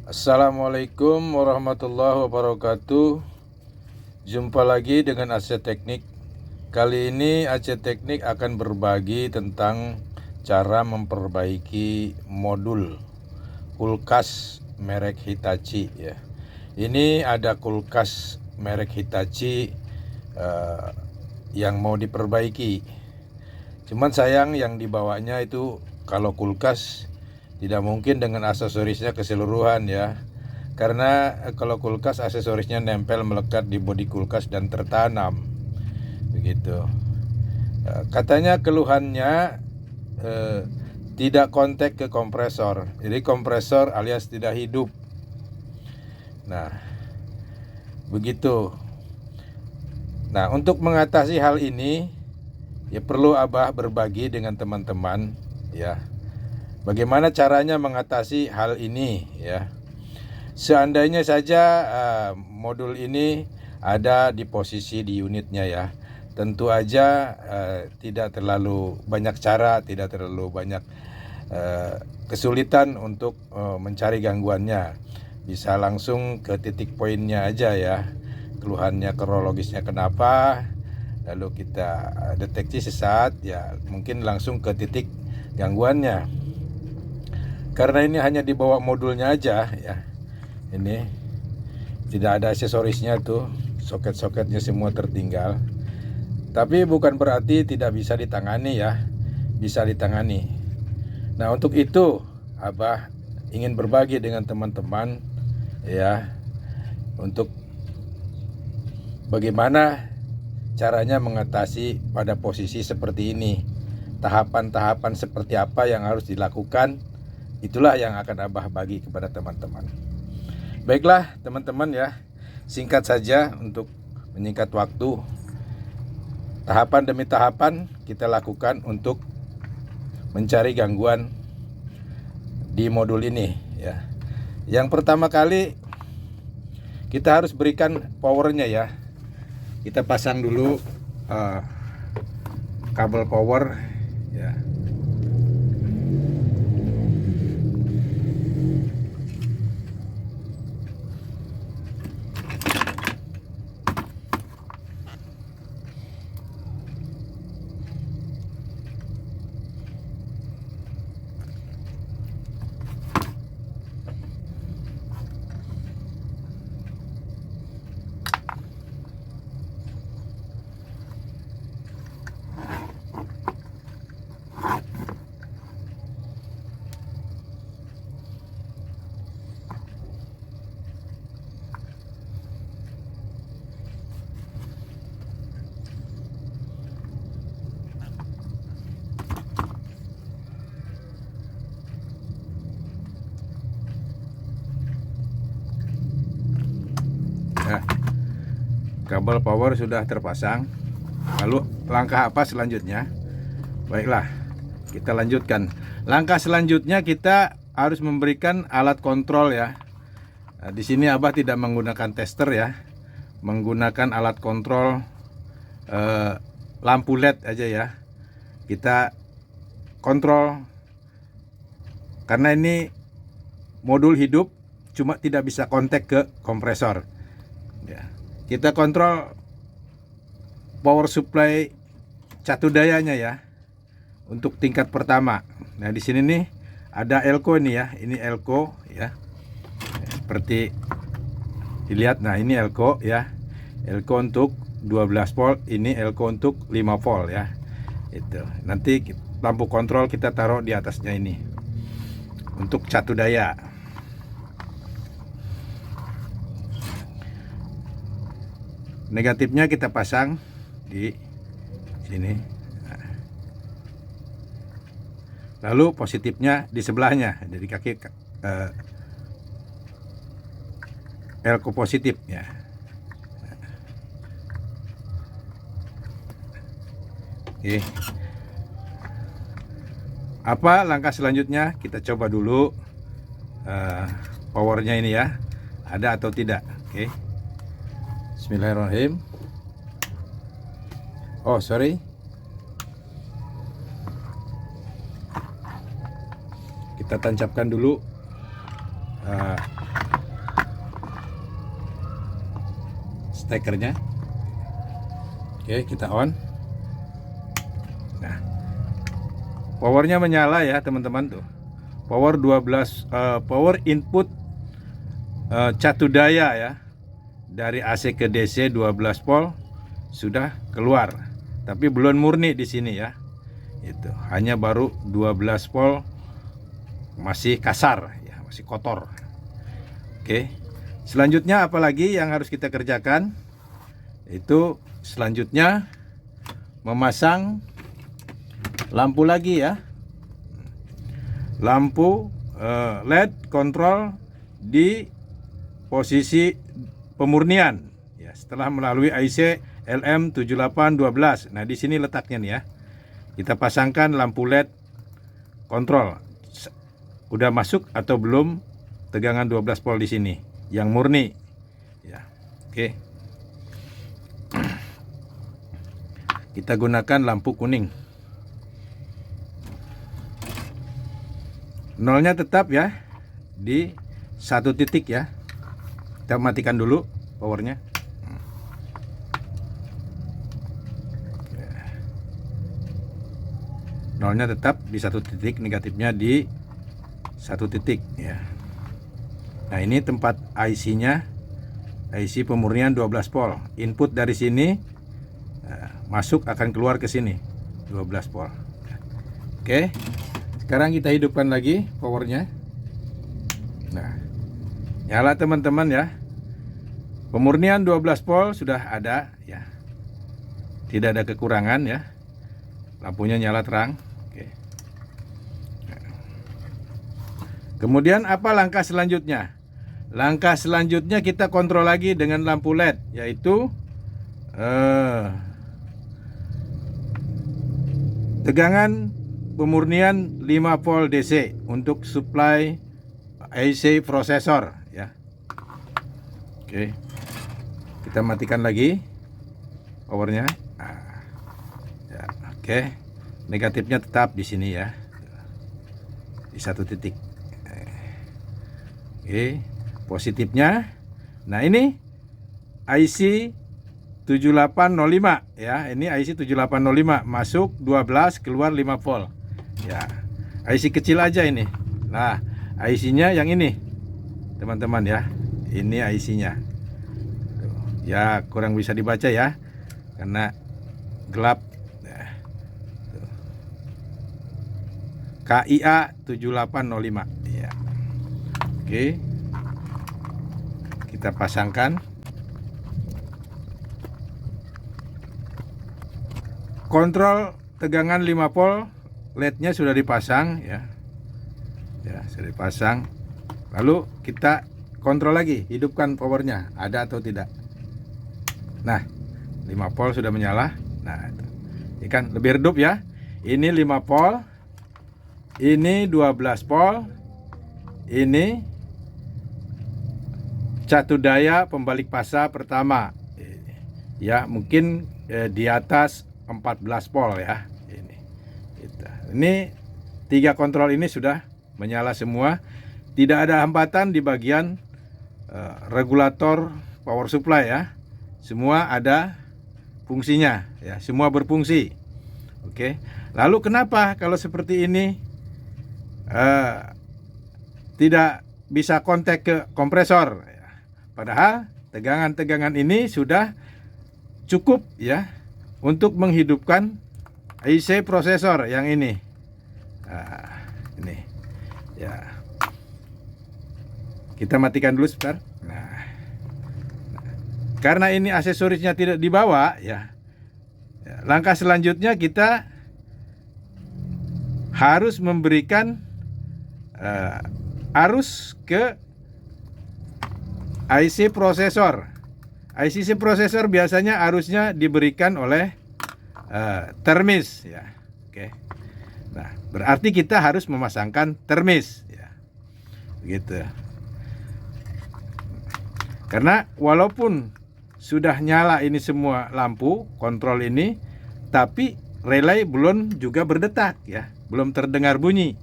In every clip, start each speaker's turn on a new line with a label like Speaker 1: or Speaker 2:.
Speaker 1: Assalamualaikum warahmatullahi wabarakatuh. Jumpa lagi dengan AC Teknik. Kali ini AC Teknik akan berbagi tentang cara memperbaiki modul kulkas merek Hitachi ya. Ini ada kulkas merek Hitachi yang mau diperbaiki. Cuman sayang yang dibawanya itu kalau kulkas tidak mungkin dengan aksesorisnya keseluruhan ya. Karena kalau kulkas aksesorisnya nempel melekat di bodi kulkas dan tertanam. Begitu. Katanya keluhannya tidak kontak ke kompresor. Jadi kompresor alias tidak hidup. Nah, begitu. Nah, untuk mengatasi hal ini ya perlu Abah berbagi dengan teman-teman ya. Bagaimana caranya mengatasi hal ini ya? Seandainya saja modul ini ada di posisi di unitnya ya, tentu aja tidak terlalu banyak cara, tidak terlalu banyak kesulitan untuk mencari gangguannya. Bisa langsung ke titik poinnya aja ya, keluhannya kronologisnya kenapa, lalu kita deteksi sesaat ya, mungkin langsung ke titik gangguannya. Karena ini hanya dibawa modulnya aja ya, ini tidak ada aksesorisnya tuh, soket-soketnya semua tertinggal. Tapi bukan berarti tidak bisa ditangani ya, bisa ditangani. Nah, untuk itu Abah ingin berbagi dengan teman-teman ya, untuk bagaimana caranya mengatasi pada posisi seperti ini. Tahapan-tahapan seperti apa yang harus dilakukan, itulah yang akan Abah bagi kepada teman-teman. Baiklah teman-teman ya, singkat saja untuk menyingkat waktu. Tahapan demi tahapan kita lakukan untuk mencari gangguan di modul ini ya. Yang pertama kali kita harus berikan powernya ya. Kita pasang dulu kabel power ya. Nah, kabel power sudah terpasang. Lalu langkah apa selanjutnya? Baiklah, kita lanjutkan. Langkah selanjutnya kita harus memberikan alat kontrol ya. Nah, di sini Abah tidak menggunakan tester ya, menggunakan alat kontrol lampu LED aja ya. Kita kontrol karena ini modul hidup, cuma tidak bisa kontak ke kompresor. Ya, kita kontrol power supply catu dayanya ya untuk tingkat pertama. Nah, di sini nih ada elko ini ya, ini elko ya. Seperti dilihat, nah ini elko ya. Elko untuk 12 volt, ini elko untuk 5 volt ya. Itu. Nanti lampu kontrol kita taruh di atasnya ini. Untuk catu daya. Negatifnya kita pasang di sini. Lalu positifnya di sebelahnya, dari kaki elko positif ya. Oke. Apa langkah selanjutnya? Kita coba dulu powernya ini ya, ada atau tidak. Oke. Bismillahirrahmanirrahim. Oh sorry, kita tancapkan dulu stekernya. Oke, kita on. Nah, powernya menyala ya teman-teman tuh. Power 12 power input catu daya ya. Dari AC ke DC 12 volt sudah keluar. Tapi belum murni di sini ya. Itu hanya baru 12 volt, masih kasar ya, masih kotor. Oke. Selanjutnya apalagi yang harus kita kerjakan? Itu selanjutnya memasang lampu lagi ya. Lampu LED kontrol di posisi pemurnian ya, setelah melalui IC LM7812. Nah, di sini letaknya nih ya. Kita pasangkan lampu LED kontrol. Udah masuk atau belum tegangan 12 volt di sini yang murni ya. Oke. Kita gunakan lampu kuning. Nolnya tetap ya di 1 titik ya. Kita matikan dulu powernya. Nolnya tetap di 1 titik, negatifnya di 1 titik ya. Nah, ini tempat IC-nya, IC pemurnian 12 volt. Input dari sini masuk akan keluar ke sini 12 volt. Oke. Sekarang kita hidupkan lagi powernya. Nah, nyala teman-teman ya. Pemurnian 12 volt sudah ada ya. Tidak ada kekurangan ya. Lampunya nyala terang. Oke. Kemudian apa langkah selanjutnya? Langkah selanjutnya kita kontrol lagi dengan lampu LED, yaitu tegangan pemurnian 5 volt DC untuk supply IC prosesor ya. Oke. Kita matikan lagi powernya. Nah, ya, oke. Negatifnya tetap di sini ya. Di 1 titik. Oke, positifnya. Nah, ini IC 7805 ya. Ini IC 7805 masuk 12 keluar 5 volt. Ya. IC kecil aja ini. Nah, IC-nya yang ini. Teman-teman ya. Ini IC-nya. Ya, kurang bisa dibaca ya. Karena gelap. KIA 7805 ya. Oke. Kita pasangkan. Kontrol tegangan 5 volt, LED-nya sudah dipasang ya. Ya, sudah dipasang. Lalu kita kontrol lagi, hidupkan powernya, ada atau tidak. Nah, 5 volt sudah menyala. Nah, ini kan lebih redup ya. Ini 5 volt. Ini 12 volt. Ini catu daya pembalik fasa pertama. Ya, mungkin di atas 14 volt ya. Ini 3 kontrol ini sudah menyala semua. Tidak ada hambatan di bagian regulator power supply ya. Semua ada fungsinya ya, semua berfungsi. Oke. Lalu kenapa kalau seperti ini tidak bisa kontak ke kompresor? Padahal tegangan-tegangan ini sudah cukup ya untuk menghidupkan IC prosesor yang ini. Nah, ini ya. Kita matikan dulu sebentar. Nah, karena ini aksesorisnya tidak dibawa ya, langkah selanjutnya kita harus memberikan arus ke IC prosesor. IC prosesor biasanya arusnya diberikan oleh termis ya. Oke. Nah, berarti kita harus memasangkan termis ya. Begitu. Karena walaupun sudah nyala ini semua lampu kontrol ini, tapi relay belum juga berdetak ya, belum terdengar bunyi.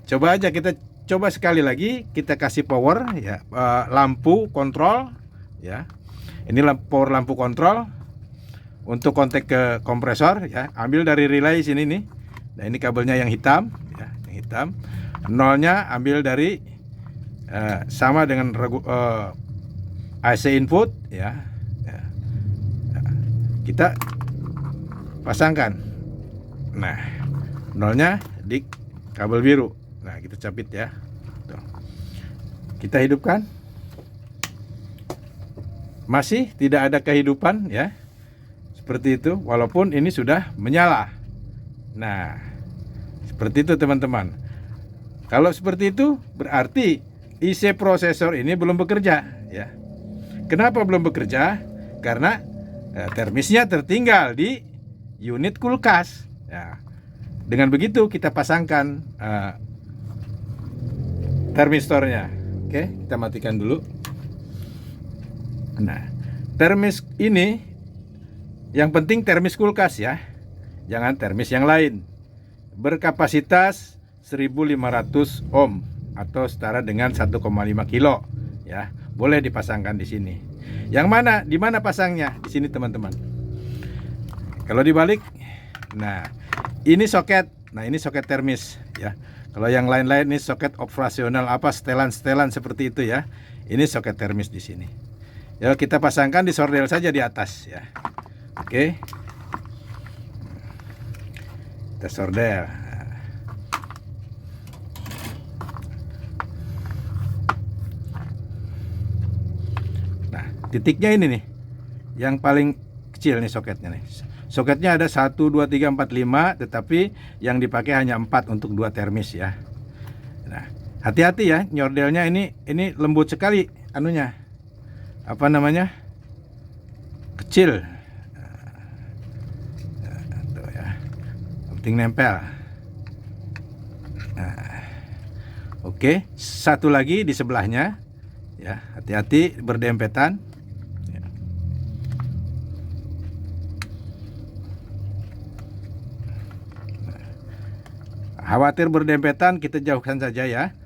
Speaker 1: Coba aja kita coba sekali lagi kita kasih power ya, lampu kontrol ya. Ini power lampu kontrol untuk kontak ke kompresor ya. Ambil dari relay sini nih. Nah, ini kabelnya yang hitam ya, yang hitam. Nolnya ambil dari sama dengan AC input ya. Kita pasangkan. Nah, nolnya di kabel biru. Nah, kita capit ya. Tuh. Kita hidupkan. Masih tidak ada kehidupan ya. Seperti itu, walaupun ini sudah menyala. Nah, seperti itu teman-teman. Kalau seperti itu berarti IC prosesor ini belum bekerja ya. Kenapa belum bekerja? Karena termisnya tertinggal di unit kulkas ya. Dengan begitu kita pasangkan termistornya. Oke, kita matikan dulu. Nah, termis ini yang penting termis kulkas ya. Jangan termis yang lain. Berkapasitas 1500 ohm atau setara dengan 1,5 kilo ya. Boleh dipasangkan di sini. Yang mana? Di mana pasangnya? Di sini teman-teman. Kalau dibalik, nah ini soket. Nah ini soket termis ya. Kalau yang lain-lain ini soket operasional apa setelan-setelan seperti itu ya. Ini soket termis di sini. Ya kita pasangkan di sordel saja di atas ya. Oke. Kita sordel. Nah, titiknya ini nih. Yang paling kecil nih soketnya nih. Soketnya ada 1 2 3 4 5, tetapi yang dipakai hanya 4 untuk 2 termis ya. Nah, hati-hati ya, nyordelnya ini lembut sekali anunya. Apa namanya? Kecil. Tuh ya. Penting nempel. Nah, oke, satu lagi di sebelahnya. Ya, hati-hati berdempetan. Ya. Nah, khawatir berdempetan kita jauhkan saja ya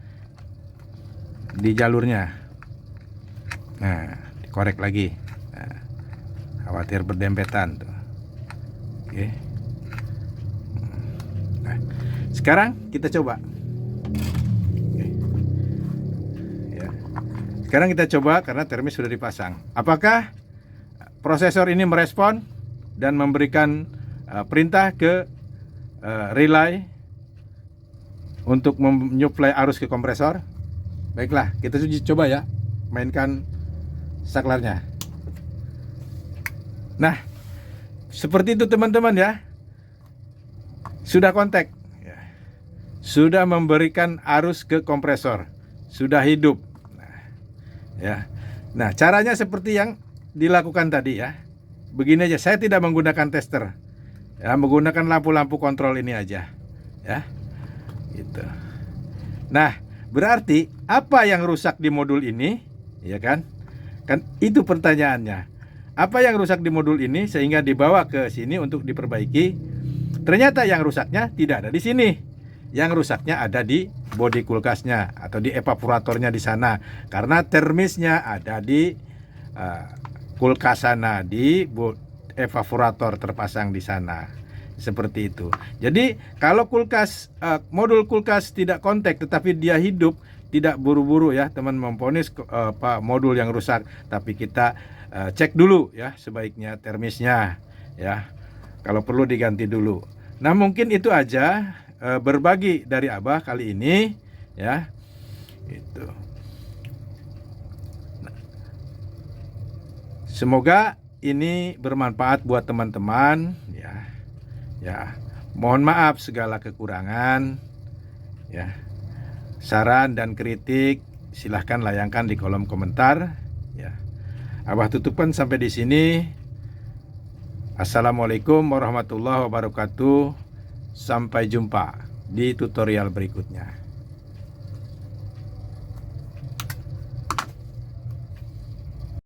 Speaker 1: di jalurnya. Nah, dikorek lagi. Nah, khawatir berdempetan tuh. Oke. Nah, sekarang kita coba. Oke. Ya. Sekarang kita coba karena termis sudah dipasang. Apakah prosesor ini merespon dan memberikan perintah ke relay untuk menyuplai arus ke kompresor? Baiklah, kita coba ya. Mainkan saklarnya. Nah, seperti itu teman-teman ya. Sudah kontak ya. Sudah memberikan arus ke kompresor. Sudah hidup. Nah, ya. Nah, caranya seperti yang dilakukan tadi ya. Begini aja, saya tidak menggunakan tester. Ya, menggunakan lampu-lampu kontrol ini aja. Ya. Gitu. Nah, berarti apa yang rusak di modul ini? Ya kan? Kan itu pertanyaannya. Apa yang rusak di modul ini sehingga dibawa ke sini untuk diperbaiki? Ternyata yang rusaknya tidak ada di sini. Yang rusaknya ada di bodi kulkasnya atau di evaporatornya di sana. Karena termisnya ada di kulkas sana, di evaporator terpasang di sana. Seperti itu. Jadi kalau kulkas modul kulkas tidak kontak tetapi dia hidup, tidak buru-buru ya teman memponis modul yang rusak, tapi kita cek dulu ya sebaiknya termisnya ya, kalau perlu diganti dulu. Nah mungkin itu aja berbagi dari Abah kali ini ya itu. Nah, semoga ini bermanfaat buat teman-teman ya. Ya mohon maaf segala kekurangan ya. Saran dan kritik silahkan layangkan di kolom komentar ya. Abah tutupkan sampai di sini. Assalamualaikum warahmatullahi wabarakatuh. Sampai jumpa di tutorial berikutnya.